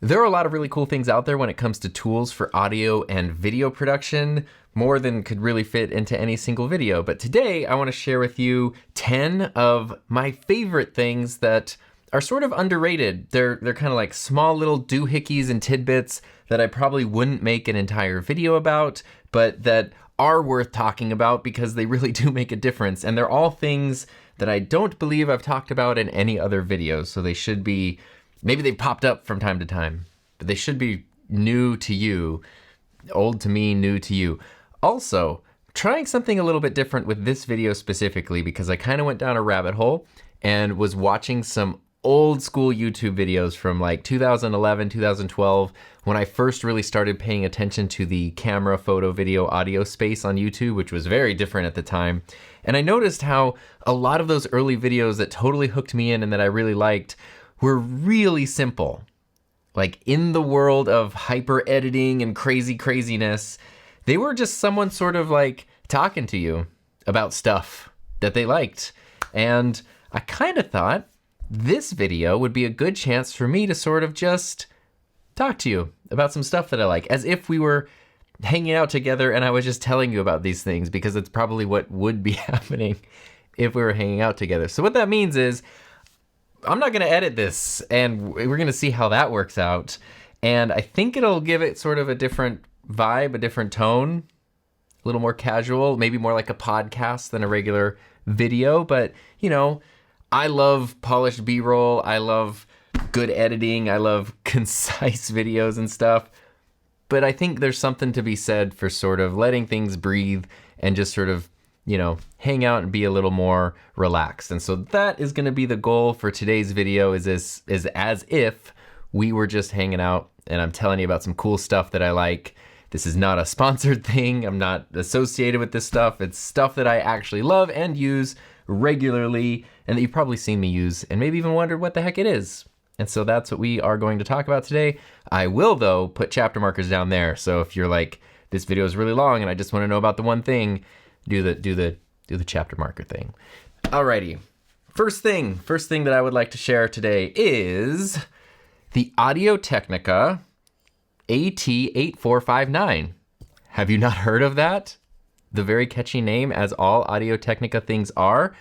There are a lot of really cool things out there when it comes to tools for audio and video production, more than could really fit into any single video. But today I want to share with you 10 of my favorite things that are sort of underrated. They're kind of like small little doohickeys and tidbits that I probably wouldn't make an entire video about, but that are worth talking about because they really do make a difference. And they're all things that I don't believe I've talked about in any other videos, so they should be. Maybe they popped up from time to time, but they should be new to you, old to me, new to you. Also, trying something a little bit different with this video specifically because I kind of went down a rabbit hole and was watching some old school YouTube videos from like 2011, 2012, when I first really started paying attention to the camera, photo, video, audio space on YouTube, which was very different at the time. And I noticed how a lot of those early videos that totally hooked me in and that I really liked were really simple. Like in the world of hyper editing and craziness, they were just someone sort of like talking to you about stuff that they liked. And I kind of thought this video would be a good chance for me to sort of just talk to you about some stuff that I like, as if we were hanging out together and I was just telling you about these things, because it's probably what would be happening if we were hanging out together. So what that means is I'm not going to edit this, and we're going to see how that works out. And I think it'll give it sort of a different vibe, a different tone, a little more casual, maybe more like a podcast than a regular video. But, you know, I love polished B-roll. I love good editing. I love concise videos and stuff. But I think there's something to be said for sort of letting things breathe and just sort of, you know, hang out and be a little more relaxed. And so that is going to be the goal for today's video, is as if we were just hanging out and I'm telling you about some cool stuff that I like. This is not a sponsored thing. I'm not associated with this stuff. It's stuff that I actually love and use regularly and that you've probably seen me use and maybe even wondered what the heck it is. And so that's what we are going to talk about today. I will, though, put chapter markers down there. So if you're like, this video is really long and I just want to know about the one thing, do the chapter marker thing. Alrighty. First thing that I would like to share today is the Audio Technica AT8459. Have you not heard of that? The very catchy name, as all Audio Technica things are.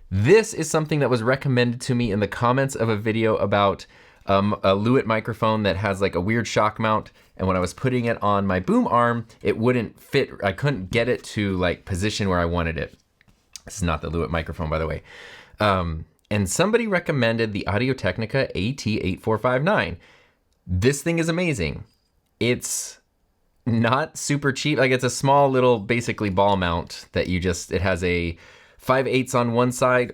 This is something that was recommended to me in the comments of a video about a Lewitt microphone that has like a weird shock mount, and when I was putting it on my boom arm, it wouldn't fit. I couldn't get it to like position where I wanted it. This is not the Lewitt microphone, by the way. And somebody recommended the Audio Technica AT8459. This thing is amazing. It's not super cheap. Like, it's a small little, basically ball mount that it has a 5/8 on one side,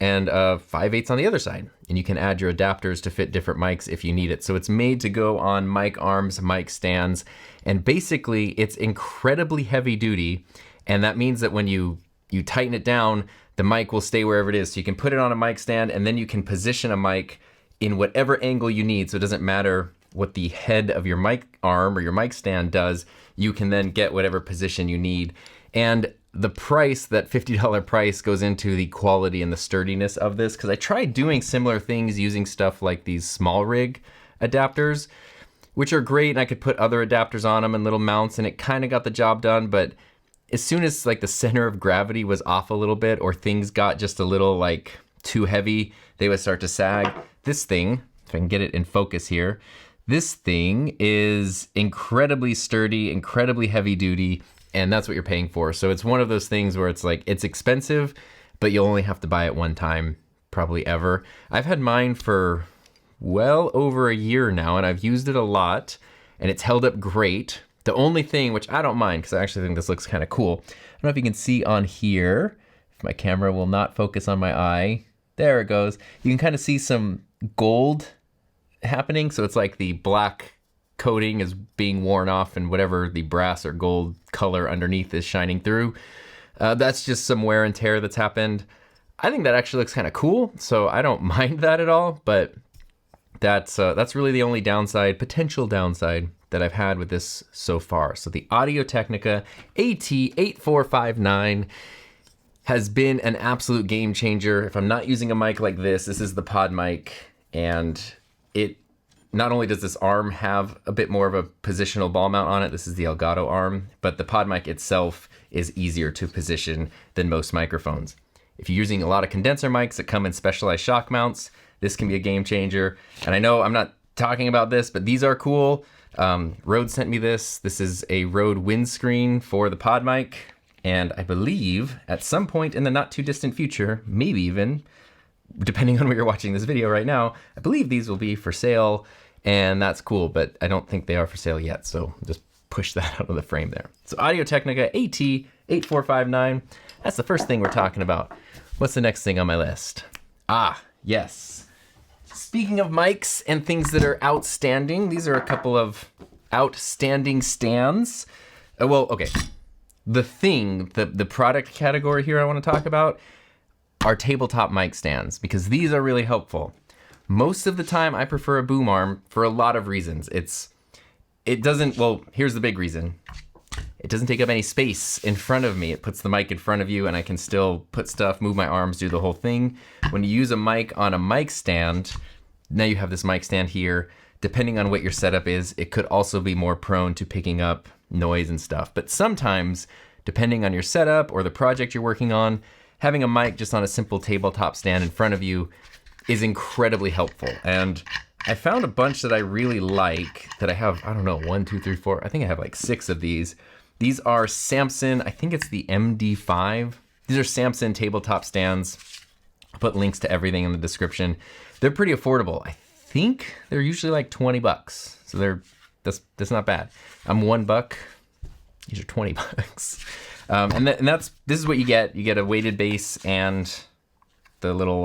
and 5/8 on the other side. And you can add your adapters to fit different mics if you need it. So it's made to go on mic arms, mic stands, and basically it's incredibly heavy duty. And that means that when you tighten it down, the mic will stay wherever it is. So you can put it on a mic stand and then you can position a mic in whatever angle you need. So it doesn't matter what the head of your mic arm or your mic stand does. You can then get whatever position you need. And the price, that $50 price, goes into the quality and the sturdiness of this, because I tried doing similar things using stuff like these small rig adapters, which are great, and I could put other adapters on them and little mounts, and it kind of got the job done. But as soon as like the center of gravity was off a little bit, or things got just a little like too heavy, they would start to sag. This thing, if I can get it in focus here, this thing is incredibly sturdy, incredibly heavy duty, and that's what you're paying for. So it's one of those things where it's like, it's expensive, but you'll only have to buy it one time, probably ever. I've had mine for well over a year now, and I've used it a lot, and it's held up great. The only thing, which I don't mind, because I actually think this looks kind of cool. I don't know if you can see on here, if my camera will not focus on my eye. There it goes. You can kind of see some gold happening. So it's like the black coating is being worn off and whatever the brass or gold color underneath is shining through. That's just some wear and tear that's happened. I think that actually looks kind of cool, so I don't mind that at all, but that's really the only potential downside that I've had with this so far. So the Audio Technica AT8459 has been an absolute game changer. If I'm not using a mic like this is the pod mic, and it not only does this arm have a bit more of a positional ball mount on it, this is the Elgato arm, but the pod mic itself is easier to position than most microphones. If you're using a lot of condenser mics that come in specialized shock mounts, this can be a game changer. And I know I'm not talking about this, but these are cool. Rode sent me this. This is a Rode windscreen for the pod mic. And I believe at some point in the not too distant future, maybe even, depending on where you're watching this video right now, I believe these will be for sale, and that's cool, but I don't think they are for sale yet, so just push that out of the frame there. So Audio Technica AT8459, that's the first thing we're talking about. What's the next thing on my list? Ah, yes. Speaking of mics and things that are outstanding, these are a couple of outstanding stands. Well, okay. The product category here I want to talk about are tabletop mic stands, because these are really helpful. Most of the time I prefer a boom arm for a lot of reasons. Well, here's the big reason. It doesn't take up any space in front of me. It puts the mic in front of you and I can still put stuff, move my arms, do the whole thing. When you use a mic on a mic stand, now you have this mic stand here. Depending on what your setup is, it could also be more prone to picking up noise and stuff. But sometimes, depending on your setup or the project you're working on, having a mic just on a simple tabletop stand in front of you is incredibly helpful. And I found a bunch that I really like that I have, I don't know, 1, 2, 3, 4, I think I have like 6 of these. These are Samson, I think it's the MD5. These are Samson tabletop stands. I'll put links to everything in the description. They're pretty affordable. I think they're usually like 20 bucks. So that's not bad. I'm $1. These are 20 bucks. This is what you get. You get a weighted base and the little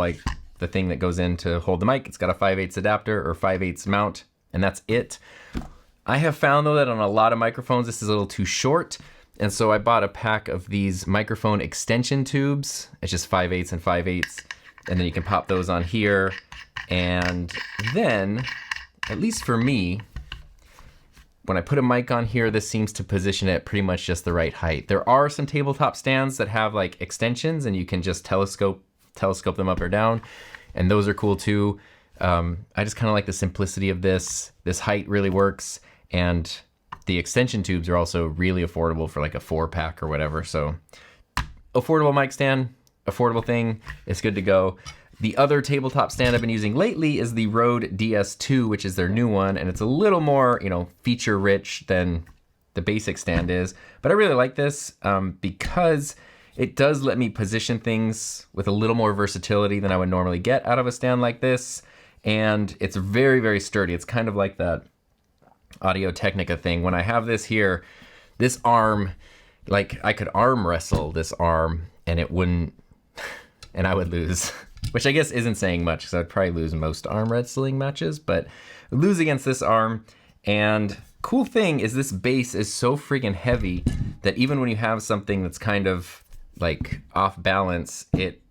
the thing that goes in to hold the mic. It's got a 5/8 adapter or 5/8 mount, and that's it. I have found though that on a lot of microphones this is a little too short, and so I bought a pack of these microphone extension tubes. It's just 5/8 and 5/8, and then you can pop those on here, and then, at least for me, when I put a mic on here, this seems to position it pretty much just the right height. There are some tabletop stands that have like extensions and you can just telescope them up or down, and those are cool too. I just kind of like the simplicity of this. This height really works, and the extension tubes are also really affordable for like a 4-pack or whatever. So affordable mic stand, affordable thing, it's good to go. The other tabletop stand I've been using lately is the Rode DS2, which is their new one, and it's a little more, feature rich than the basic stand is. But I really like this because it does let me position things with a little more versatility than I would normally get out of a stand like this. And it's very, very sturdy. It's kind of like that Audio Technica thing. When I have this here, this arm, I could arm wrestle this arm and it wouldn't, and I would lose. Which I guess isn't saying much, because I'd probably lose most arm wrestling matches, but lose against this arm. And cool thing is this base is so freaking heavy that even when you have something that's kind of like off balance, it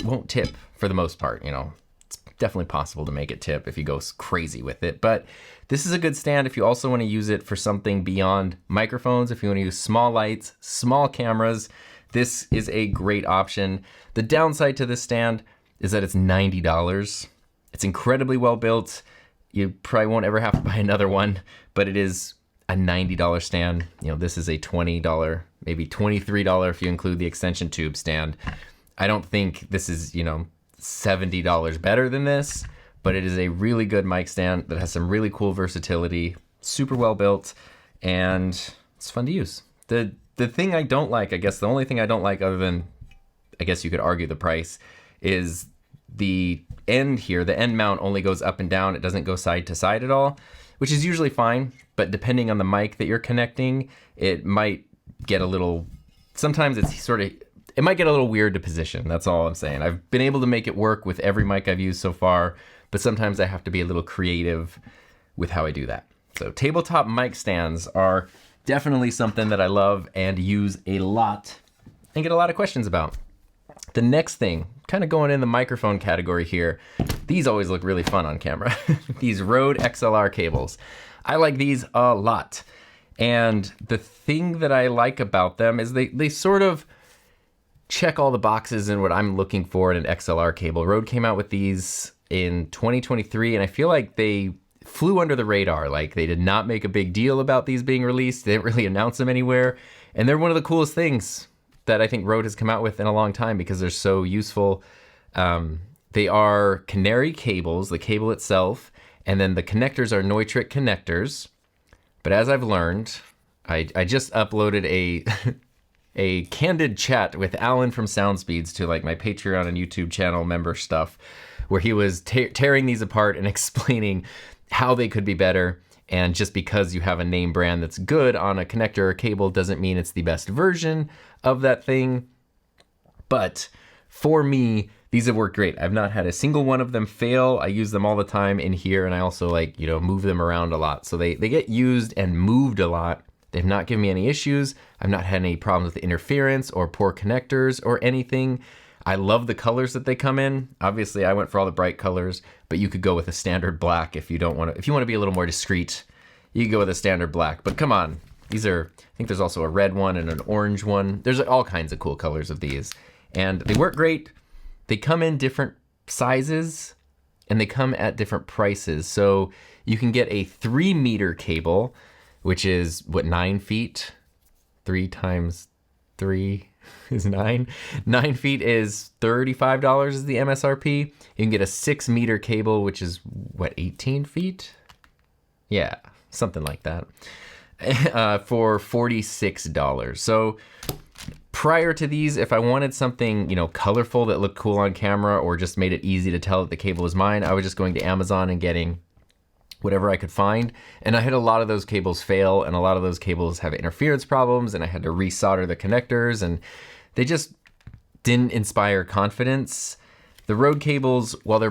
won't tip for the most part. It's definitely possible to make it tip if you go crazy with it. But this is a good stand if you also want to use it for something beyond microphones. If you want to use small lights, small cameras, this is a great option. The downside to this stand is that it's $90. It's incredibly well built. You probably won't ever have to buy another one, but it is a $90 stand. This is a $20, maybe $23 if you include the extension tube stand. I don't think this is, $70 better than this, but it is a really good mic stand that has some really cool versatility, super well built, and it's fun to use. The thing I don't like, I guess the only thing I don't like other than, I guess you could argue the price, is the end here. The end mount only goes up and down. It doesn't go side to side at all, which is usually fine. But depending on the mic that you're connecting, it might get a little, sometimes it might get a little weird to position. That's all I'm saying. I've been able to make it work with every mic I've used so far, but sometimes I have to be a little creative with how I do that. So tabletop mic stands are definitely something that I love and use a lot and get a lot of questions about. The next thing, kind of going in the microphone category here, these always look really fun on camera. These Rode XLR cables. I like these a lot. And the thing that I like about them is they sort of check all the boxes in what I'm looking for in an XLR cable. Rode came out with these in 2023, and I feel like they flew under the radar. Like, they did not make a big deal about these being released. They didn't really announce them anywhere. And they're one of the coolest things that I think Rode has come out with in a long time because they're so useful. They are canary cables, the cable itself, and then the connectors are Neutrik connectors. But as I've learned, I just uploaded a candid chat with Alan from SoundSpeeds to like my Patreon and YouTube channel member stuff, where he was tearing these apart and explaining how they could be better. And just because you have a name brand that's good on a connector or cable doesn't mean it's the best version of that thing. But for me, these have worked great. I've not had a single one of them fail. I use them all the time in here, and I also like, move them around a lot. So they get used and moved a lot. They've not given me any issues. I've not had any problems with interference or poor connectors or anything. I love the colors that they come in. Obviously, I went for all the bright colors, but you could go with a standard black if you don't want to. If you want to be a little more discreet, you can go with a standard black. But come on, these are. I think there's also a red one and an orange one. There's all kinds of cool colors of these, and they work great. They come in different sizes, and they come at different prices. So you can get a 3-meter cable, which is what, 9 feet. 3 times 3 is 9. 9 feet is $35 is the MSRP. You can get a 6-meter cable, which is what, 18 feet? Yeah, something like that, for $46. So prior to these, if I wanted something, colorful that looked cool on camera or just made it easy to tell that the cable was mine, I was just going to Amazon and getting whatever I could find. And I had a lot of those cables fail, and a lot of those cables have interference problems, and I had to resolder the connectors, and they just didn't inspire confidence. The Rode cables, while there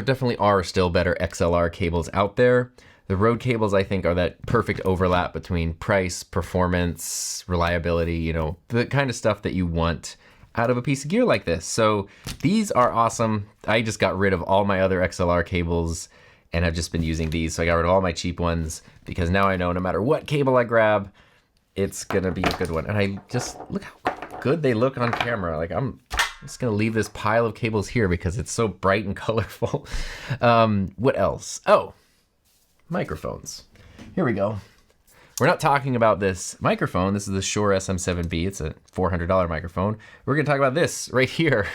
definitely are still better XLR cables out there, the Rode cables, I think, are that perfect overlap between price, performance, reliability, the kind of stuff that you want out of a piece of gear like this. So these are awesome. I just got rid of all my other XLR cables, and I've just been using these. So I got rid of all my cheap ones because now I know no matter what cable I grab, it's gonna be a good one. And I just, look how good they look on camera. Like, I'm just gonna leave this pile of cables here because it's so bright and colorful. What else? Oh, microphones. Here we go. We're not talking about this microphone. This is the Shure SM7B. It's a $400 microphone. We're gonna talk about this right here.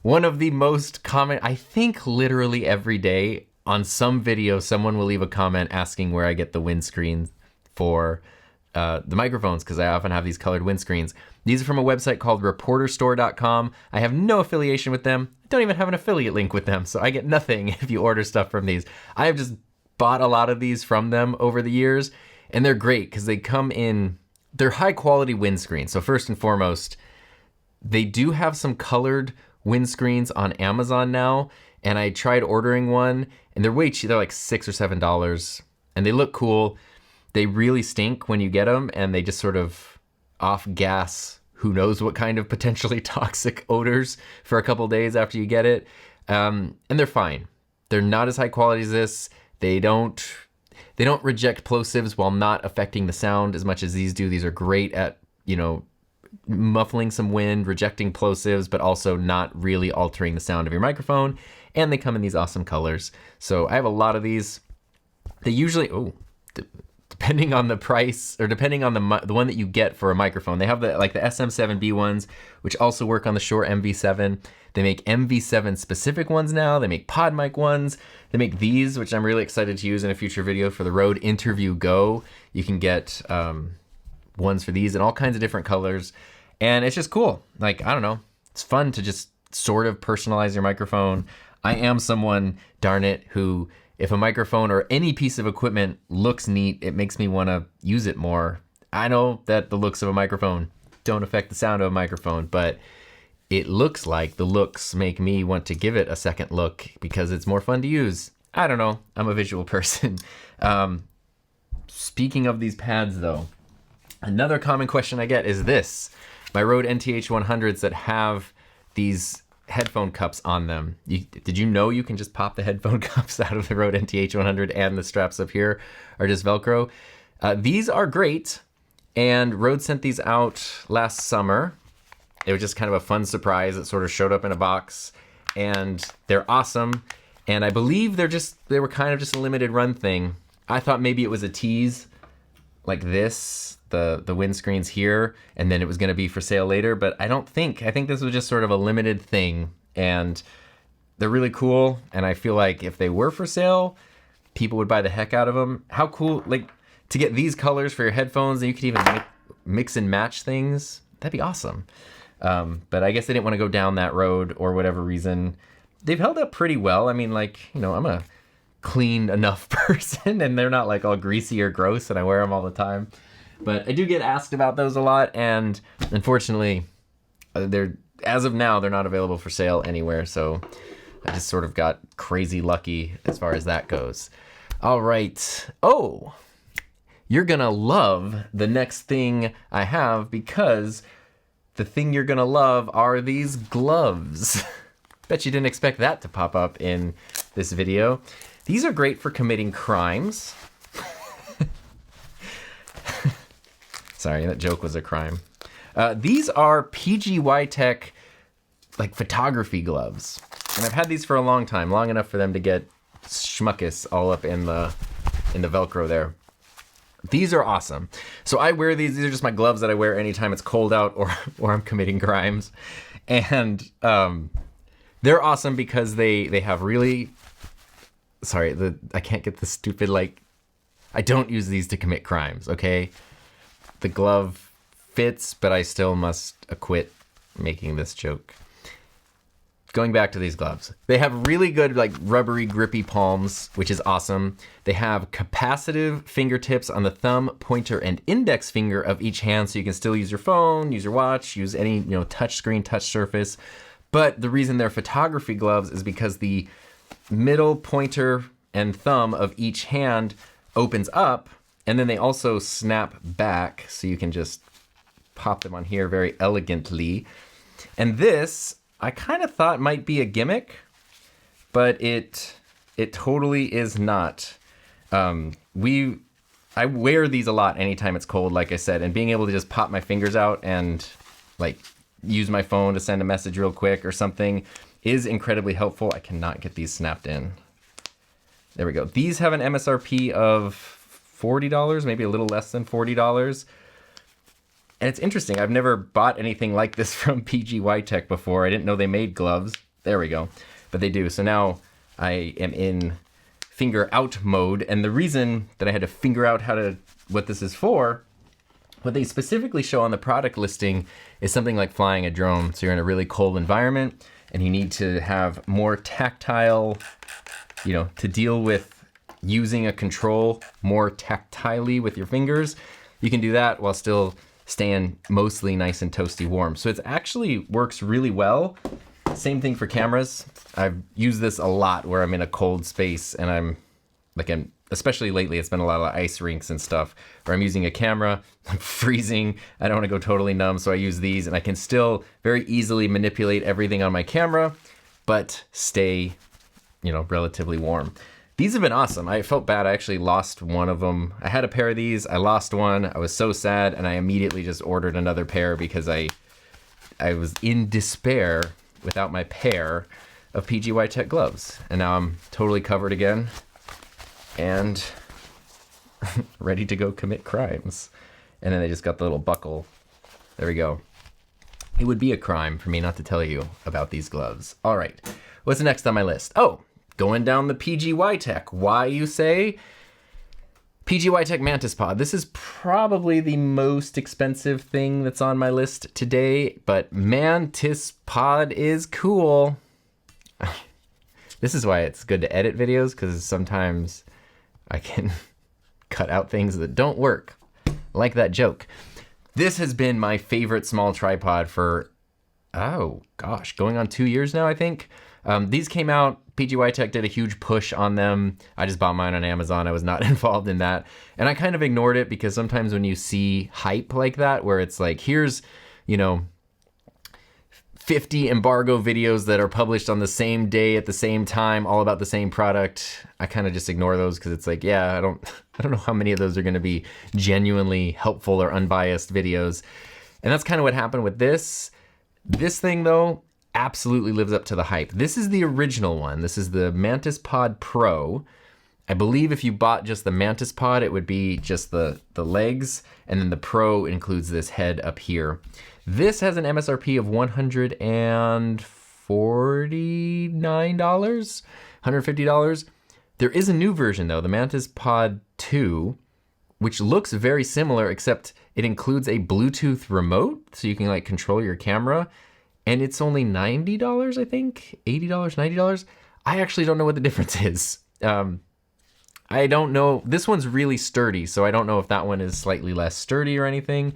One of the most common, I think literally every day on some video, someone will leave a comment asking where I get the windscreen for the microphones, because I often have these colored windscreens. These are from a website called reporterstore.com. I have no affiliation with them. I don't even have an affiliate link with them, so I get nothing if you order stuff from these. I have just bought a lot of these from them over the years, and they're great because they come in, they're high quality windscreens. So first and foremost, they do have some colored windscreens on Amazon now, and I tried ordering one, and they're way cheap. They're like $6 or $7, and they look cool. They really stink when you get them, and they just sort of off gas who knows what kind of potentially toxic odors for a couple days after you get it. And they're fine. They're not as high quality as this. They don't reject plosives while not affecting the sound as much as these do. These are great at, muffling some wind, rejecting plosives, but also not really altering the sound of your microphone. And they come in these awesome colors. So I have a lot of these. They usually, depending on the price, or depending on the one that you get for a microphone, they have the SM7B ones, which also work on the Shure MV7. They make MV7 specific ones now. They make pod mic ones. They make these, which I'm really excited to use in a future video for the Rode Interview Go. You can get ones for these in all kinds of different colors. And it's just cool. Like, I don't know. It's fun to just sort of personalize your microphone. I am someone, darn it, who, if a microphone or any piece of equipment looks neat, it makes me want to use it more. I know that the looks of a microphone don't affect the sound of a microphone, but it looks like the looks make me want to give it a second look because it's more fun to use. I don't know. I'm a visual person. Speaking of these pads, though, another common question I get is this. My Rode NTH100s that have these headphone cups on them. Did you know you can just pop the headphone cups out of the Rode NTH100 and the straps up here are just Velcro? These are great, and Rode sent these out last summer. It was just kind of a fun surprise. It sort of showed up in a box, and they're awesome. And I believe they were kind of just a limited run thing. I thought maybe it was a tease like this, the windscreens here, and then it was gonna be for sale later, but I think this was just sort of a limited thing, and they're really cool, and I feel like if they were for sale, people would buy the heck out of them. How cool, like, to get these colors for your headphones, and you could even mix and match things. That'd be awesome. But I guess they didn't want to go down that road or whatever reason. They've held up pretty well. I mean, like, you know, I'm a clean enough person, and they're not like all greasy or gross, and I wear them all the time. But I do get asked about those a lot, and unfortunately, as of now, they're not available for sale anywhere, so I just sort of got crazy lucky as far as that goes. All right. Oh, you're gonna love the next thing I have, because the thing you're gonna love are these gloves. Bet you didn't expect that to pop up in this video. These are great for committing crimes. Sorry, that joke was a crime. These are PGY Tech like photography gloves. And I've had these for a long time, long enough for them to get schmuckus all up in the Velcro there. These are awesome. So I wear these. These are just my gloves that I wear anytime it's cold out or I'm committing crimes. And they're awesome because they have really, sorry, I can't get the stupid, like, I don't use these to commit crimes, okay? The glove fits, but I still must acquit making this joke. Going back to these gloves, they have really good, like, rubbery, grippy palms, which is awesome. They have capacitive fingertips on the thumb, pointer, and index finger of each hand, so you can still use your phone, use your watch, use any, you know, touch screen, touch surface. But the reason they're photography gloves is because the middle pointer and thumb of each hand opens up, and then they also snap back, so you can just pop them on here very elegantly. And this, I kind of thought might be a gimmick, but it totally is not. I wear these a lot anytime it's cold, like I said, and being able to just pop my fingers out and like use my phone to send a message real quick or something is incredibly helpful. I cannot get these snapped in. There we go. These have an MSRP of $40, maybe a little less than $40. And it's interesting. I've never bought anything like this from PGY Tech before. I didn't know they made gloves. There we go. But they do. So now I am in finger out mode. And the reason that I had to figure out what this is for, what they specifically show on the product listing is something like flying a drone. So you're in a really cold environment and you need to have more tactile, you know, to deal with using a control more tactilely with your fingers. You can do that while still staying mostly nice and toasty warm. So it actually works really well. Same thing for cameras. I've used this a lot where I'm in a cold space and I'm especially lately, it's been a lot of ice rinks and stuff where I'm using a camera, I'm freezing, I don't want to go totally numb, so I use these and I can still very easily manipulate everything on my camera, but stay, you know, relatively warm. These have been awesome. I felt bad. I actually lost one of them. I had a pair of these. I lost one. I was so sad, and I immediately just ordered another pair because I was in despair without my pair of PGY Tech gloves. And now I'm totally covered again and ready to go commit crimes. And then they just got the little buckle. There we go. It would be a crime for me not to tell you about these gloves. All right. What's next on my list? Oh, going down the PGY Tech. Why, you say? PGY Tech MantisPod. This is probably the most expensive thing that's on my list today, but MantisPod is cool. This is why it's good to edit videos, because sometimes I can cut out things that don't work, like that joke. This has been my favorite small tripod for, oh gosh, going on 2 years now, I think. These came out, PGY Tech did a huge push on them. I just bought mine on Amazon. I was not involved in that. And I kind of ignored it because sometimes when you see hype like that, where it's like, here's, you know, 50 embargo videos that are published on the same day at the same time, all about the same product, I kind of just ignore those because it's like, yeah, I don't know how many of those are going to be genuinely helpful or unbiased videos. And that's kind of what happened with this. This thing though, absolutely lives up to the hype. This is the original one. This is the MantisPod Pro. I believe if you bought just the MantisPod, it would be just the legs, and then the Pro includes this head up here. This has an MSRP of $149, $150. There is a new version though, the MantisPod 2, which looks very similar, except it includes a Bluetooth remote, so you can like control your camera, and it's only $90, I think, $80, $90. I actually don't know what the difference is. I don't know. This one's really sturdy, so I don't know if that one is slightly less sturdy or anything,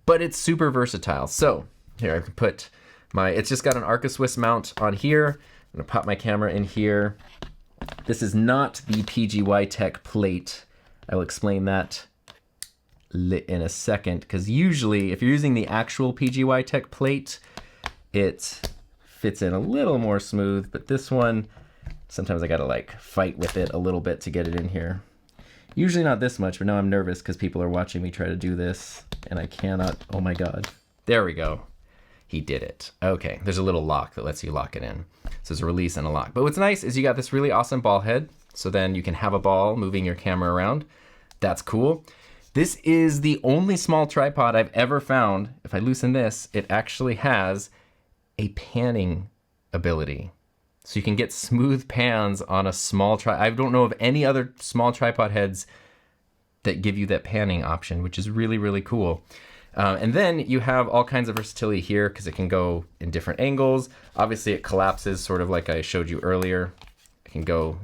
but it's super versatile. So here I can put it's just got an Arca Swiss mount on here. I'm gonna pop my camera in here. This is not the PGY Tech plate. I will explain that in a second, because usually if you're using the actual PGY Tech plate, it fits in a little more smooth, but this one, sometimes I gotta like fight with it a little bit to get it in here. Usually not this much, but now I'm nervous because people are watching me try to do this and I cannot. Oh my God. There we go. He did it. Okay, there's a little lock that lets you lock it in. So there's a release and a lock. But what's nice is you got this really awesome ball head, so then you can have a ball moving your camera around. That's cool. This is the only small tripod I've ever found. If I loosen this, it actually has a panning ability. So you can get smooth pans on a small I don't know of any other small tripod heads that give you that panning option, which is really, really cool. And then you have all kinds of versatility here because it can go in different angles. Obviously it collapses sort of like I showed you earlier. It can go,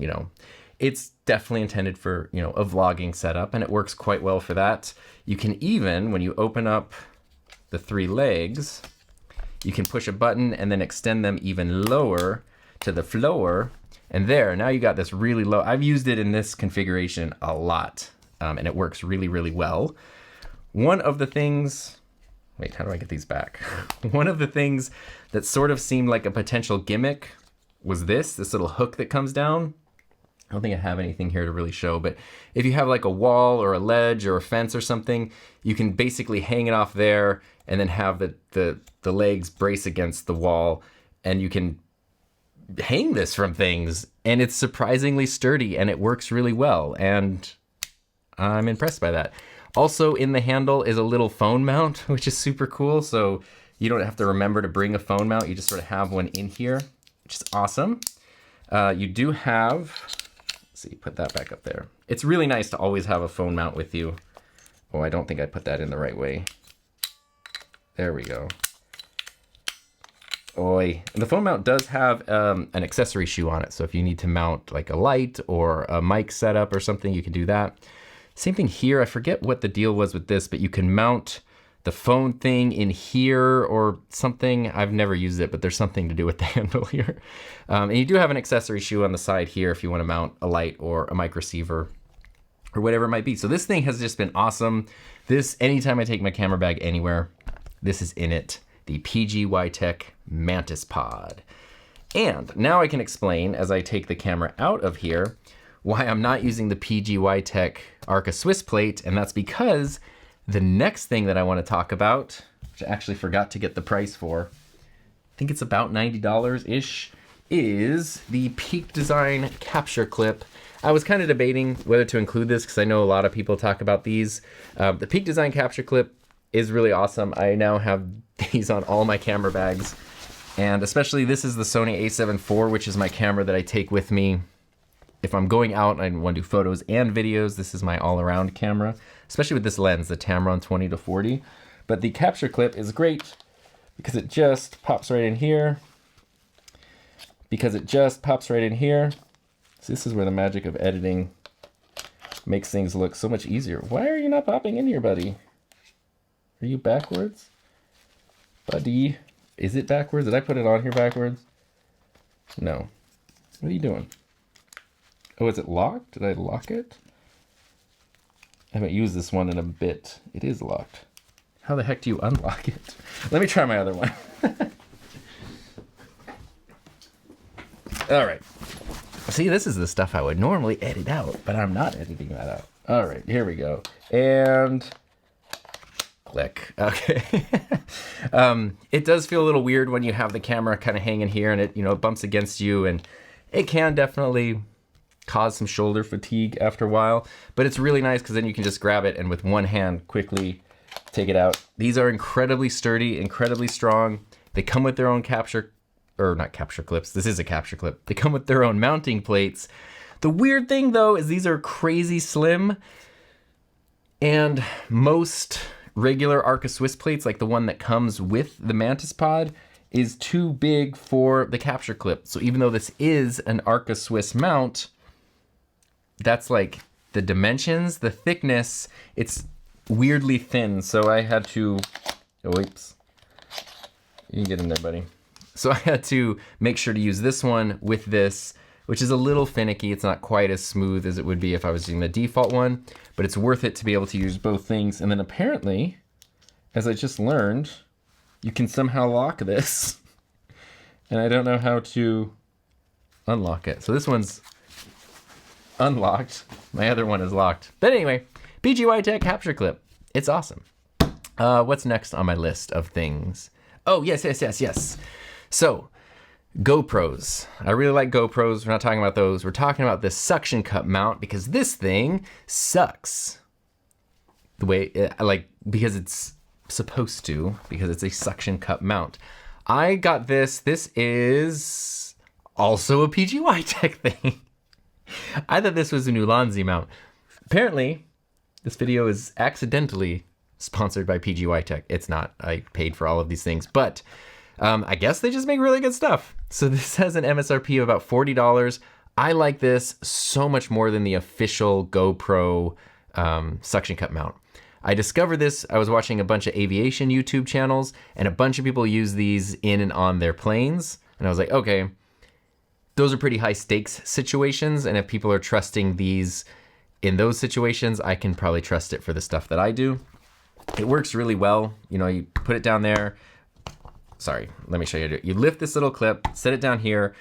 it's definitely intended for, a vlogging setup, and it works quite well for that. You can even, when you open up the 3 legs, you can push a button and then extend them even lower to the floor. And there, now you got this really low. I've used it in this configuration a lot, and it works really, really well. One of the things, wait, how do I get these back? One of the things that sort of seemed like a potential gimmick was this little hook that comes down. I don't think I have anything here to really show, but if you have like a wall or a ledge or a fence or something, you can basically hang it off there and then have the legs brace against the wall, and you can hang this from things, and it's surprisingly sturdy and it works really well, and I'm impressed by that. Also in the handle is a little phone mount, which is super cool, so you don't have to remember to bring a phone mount, you just sort of have one in here, which is awesome. You do have, let's see, put that back up there. It's really nice to always have a phone mount with you. Oh, I don't think I put that in the right way. There we go. Oi. And the phone mount does have an accessory shoe on it, so if you need to mount like a light or a mic setup or something, you can do that. Same thing here. I forget what the deal was with this, but you can mount the phone thing in here or something. I've never used it, but there's something to do with the handle here. And you do have an accessory shoe on the side here if you want to mount a light or a mic receiver or whatever it might be. So this thing has just been awesome. This, anytime I take my camera bag anywhere, this is in it. The PGY Tech MantisPod. And now I can explain, as I take the camera out of here, why I'm not using the PGY Tech Arca Swiss plate, and that's because the next thing that I want to talk about, which I actually forgot to get the price for, I think it's about $90-ish, is the Peak Design capture clip. I was kind of debating whether to include this because I know a lot of people talk about these. The Peak Design capture clip is really awesome. I now have these on all my camera bags, and especially this is the Sony a7 IV, which is my camera that I take with me if I'm going out and I want to do photos and videos. This is my all-around camera, especially with this lens, the Tamron 20-40. But the capture clip is great because it just pops right in here. So this is where the magic of editing makes things look so much easier. Why are you not popping in here, buddy? Are you backwards? Buddy, is it backwards? Did I put it on here backwards? No. What are you doing? Oh, is it locked? Did I lock it? I haven't used this one in a bit. It is locked. How the heck do you unlock it? Let me try my other one. All right. See, this is the stuff I would normally edit out, but I'm not editing that out. All right, here we go. And Click. Okay. It does feel a little weird when you have the camera kind of hanging here and it, you know, it bumps against you, and it can definitely cause some shoulder fatigue after a while, but it's really nice because then you can just grab it and with one hand quickly take it out. These are incredibly sturdy, incredibly strong. They come with their own not capture clips. This is a capture clip. They come with their own mounting plates. The weird thing though is these are crazy slim, and most regular Arca Swiss plates, like the one that comes with the MantisPod, is too big for the capture clip. So even though this is an Arca Swiss mount, that's like the dimensions, the thickness, it's weirdly thin. So I had to, oh, whoops. You can get in there, buddy. So I had to make sure to use this one with this, which is a little finicky. It's not quite as smooth as it would be if I was using the default one, but it's worth it to be able to use both things. And then apparently, as I just learned, you can somehow lock this. And I don't know how to unlock it. So this one's unlocked. My other one is locked. But anyway, PGY Tech capture clip. It's awesome. What's next on my list of things? Oh, yes. So, GoPros. I really like GoPros. We're not talking about those. We're talking about this suction cup mount because this thing sucks. The way, because it's supposed to, because it's a suction cup mount. I got this. This is also a PGY Tech thing. I thought this was a Ulanzi mount. Apparently, this video is accidentally sponsored by PGY Tech. It's not. I paid for all of these things, but I guess they just make really good stuff. So this has an MSRP of about $40. I like this so much more than the official GoPro suction cup mount. I discovered this, I was watching a bunch of aviation YouTube channels, and a bunch of people use these in and on their planes. And I was like, okay, those are pretty high stakes situations. And if people are trusting these in those situations, I can probably trust it for the stuff that I do. It works really well. You know, you put it down there. Sorry, let me show you. You lift this little clip, set it down here,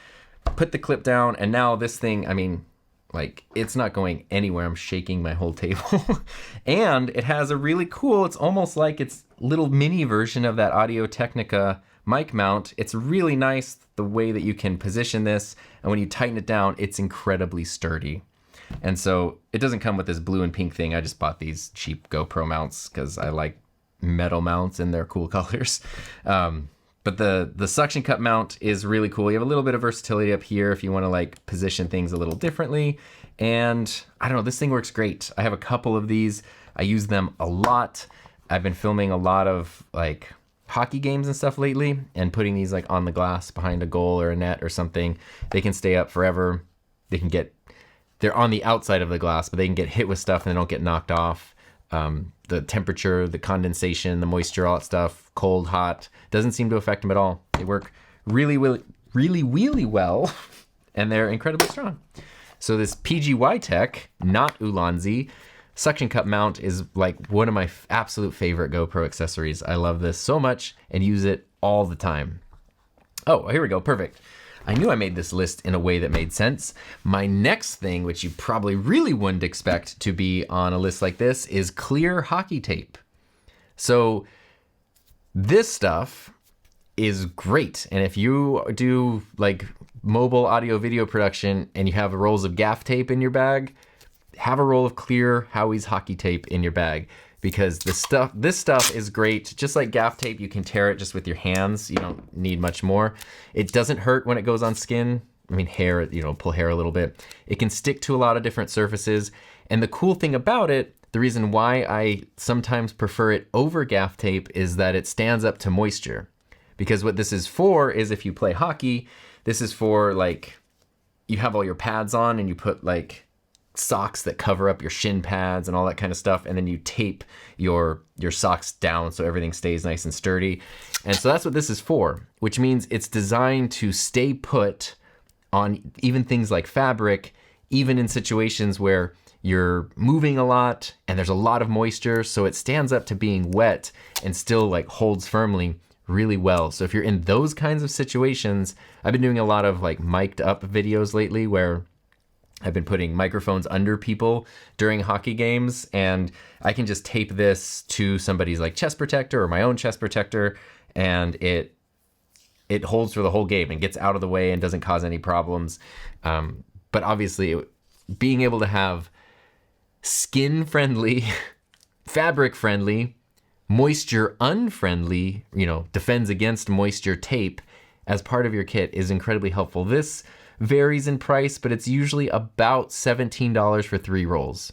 put the clip down, and now this thing, I mean, like, it's not going anywhere. I'm shaking my whole table. And it has a really cool, it's almost like it's little mini version of that Audio Technica mic mount. It's really nice the way that you can position this, and when you tighten it down, it's incredibly sturdy. And so it doesn't come with this blue and pink thing. I just bought these cheap GoPro mounts because I like metal mounts and they're cool colors. But the suction cup mount is really cool. You have a little bit of versatility up here if you want to like position things a little differently. And I don't know, this thing works great. I have a couple of these. I use them a lot. I've been filming a lot of like hockey games and stuff lately and putting these like on the glass behind a goal or a net or something. They can stay up forever. They're on the outside of the glass, but they can get hit with stuff and they don't get knocked off. The temperature, the condensation, the moisture, all that stuff, cold, hot, doesn't seem to affect them at all. They work really well, and they're incredibly strong. So this PGY Tech, not Ulanzi, suction cup mount is like one of my absolute favorite GoPro accessories. I love this so much and use it all the time. Oh, here we go, perfect. I knew I made this list in a way that made sense. My next thing, which you probably really wouldn't expect to be on a list like this, is clear hockey tape. So this stuff is great. And if you do like mobile audio video production and you have rolls of gaff tape in your bag, have a roll of clear Howie's hockey tape in your bag. Because this stuff is great. Just like gaff tape, you can tear it just with your hands. You don't need much more. It doesn't hurt when it goes on skin. I mean, hair, you know, pull hair a little bit. It can stick to a lot of different surfaces. And the cool thing about it, the reason why I sometimes prefer it over gaff tape is that it stands up to moisture. Because what this is for is if you play hockey, this is for like, you have all your pads on and you put like socks that cover up your shin pads and all that kind of stuff, and then you tape your socks down so everything stays nice and sturdy. And so that's what this is for, which means it's designed to stay put on even things like fabric, even in situations where you're moving a lot and there's a lot of moisture, so it stands up to being wet and still like holds firmly really well. So if you're in those kinds of situations, I've been doing a lot of like mic'd up videos lately where I've been putting microphones under people during hockey games, and I can just tape this to somebody's like chest protector or my own chest protector, and it holds for the whole game and gets out of the way and doesn't cause any problems. But obviously, being able to have skin-friendly, fabric-friendly, moisture-unfriendly, defends against moisture tape as part of your kit is incredibly helpful. This varies in price, but it's usually about $17 for 3 rolls.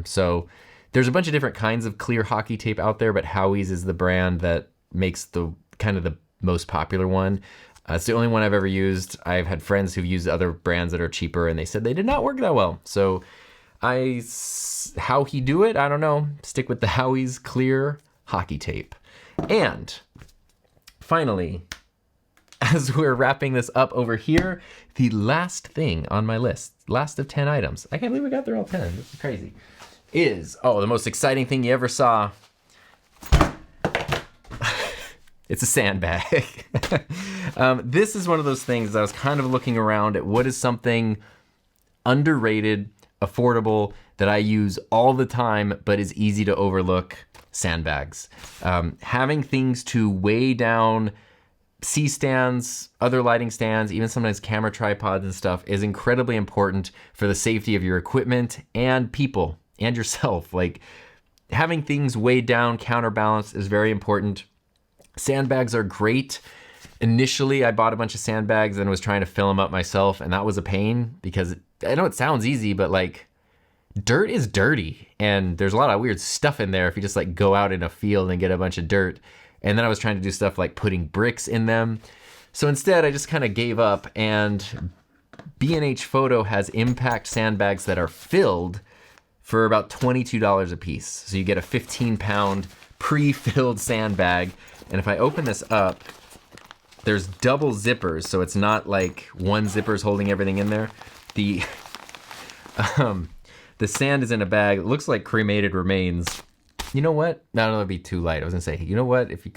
So there's a bunch of different kinds of clear hockey tape out there, but Howie's is the brand that makes the kind of the most popular one. It's the only one I've ever used. I've had friends who've used other brands that are cheaper, and they said they did not work that well. So how he do it, I don't know. Stick with the Howie's clear hockey tape. And finally, as we're wrapping this up over here, the last thing on my list, last of 10 items, I can't believe we got through all 10, this is crazy, is, the most exciting thing you ever saw. It's a sandbag. This is one of those things that I was kind of looking around at what is something underrated, affordable, that I use all the time, but is easy to overlook. Sandbags. Having things to weigh down C-stands, other lighting stands, even sometimes camera tripods and stuff is incredibly important for the safety of your equipment and people and yourself. Like having things weighed down, counterbalanced is very important. Sandbags are great. Initially, I bought a bunch of sandbags and was trying to fill them up myself, and that was a pain because I know it sounds easy, but like dirt is dirty and there's a lot of weird stuff in there if you just like go out in a field and get a bunch of dirt. And then I was trying to do stuff like putting bricks in them. So instead, I just kind of gave up, and B&H Photo has impact sandbags that are filled for about $22 a piece. So you get a 15-pound pre-filled sandbag. And if I open this up, there's double zippers, so it's not like one zipper's holding everything in there. The sand is in a bag. It looks like cremated remains. You know what? No, that'd be too light. I was gonna say, you know what? If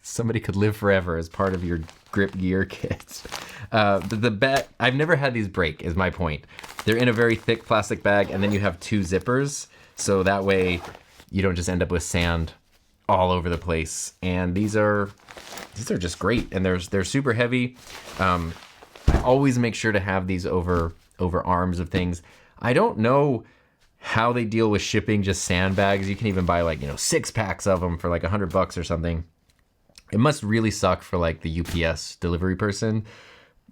somebody could live forever as part of your grip gear kit. The bag, I've never had these break, is my point. They're in a very thick plastic bag, and then you have 2 zippers, so that way you don't just end up with sand all over the place. And these are just great, and they're super heavy. I always make sure to have these over arms of things. I don't know how they deal with shipping just sandbags. You can even buy like 6 packs of them for like $100 or something. It must really suck for like the UPS delivery person,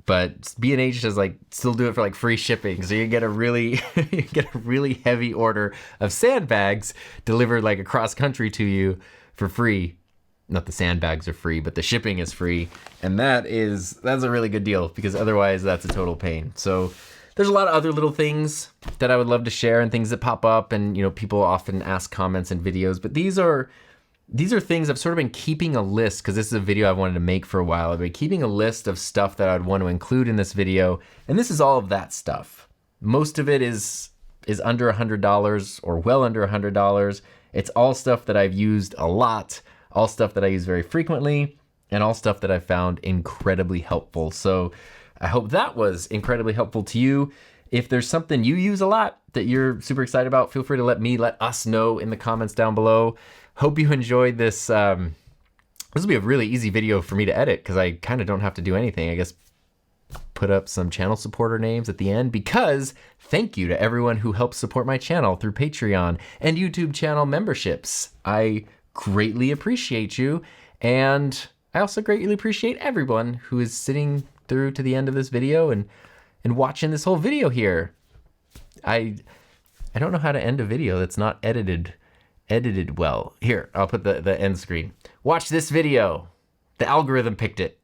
but B&H does like still do it for like free shipping. So you get a really heavy order of sandbags delivered like across country to you for free. Not the sandbags are free, but the shipping is free, and that's a really good deal because otherwise that's a total pain. So there's a lot of other little things that I would love to share and things that pop up, and people often ask comments and videos, but these are things I've sort of been keeping a list, because this is a video I've wanted to make for a while. I've been keeping a list of stuff that I'd want to include in this video, and this is all of that stuff. Most of it is under $100 or well under $100. It's all stuff that I've used a lot, all stuff that I use very frequently, and all stuff that I've found incredibly helpful. So I hope that was incredibly helpful to you. If there's something you use a lot that you're super excited about, feel free to let us know in the comments down below. Hope you enjoyed this. This will be a really easy video for me to edit because I kind of don't have to do anything. I guess put up some channel supporter names at the end, because thank you to everyone who helps support my channel through Patreon and YouTube channel memberships. I greatly appreciate you, and I also greatly appreciate everyone who is sitting through to the end of this video and watching this whole video here. I don't know how to end a video that's not edited well. Here, I'll put the end screen. Watch this video. The algorithm picked it.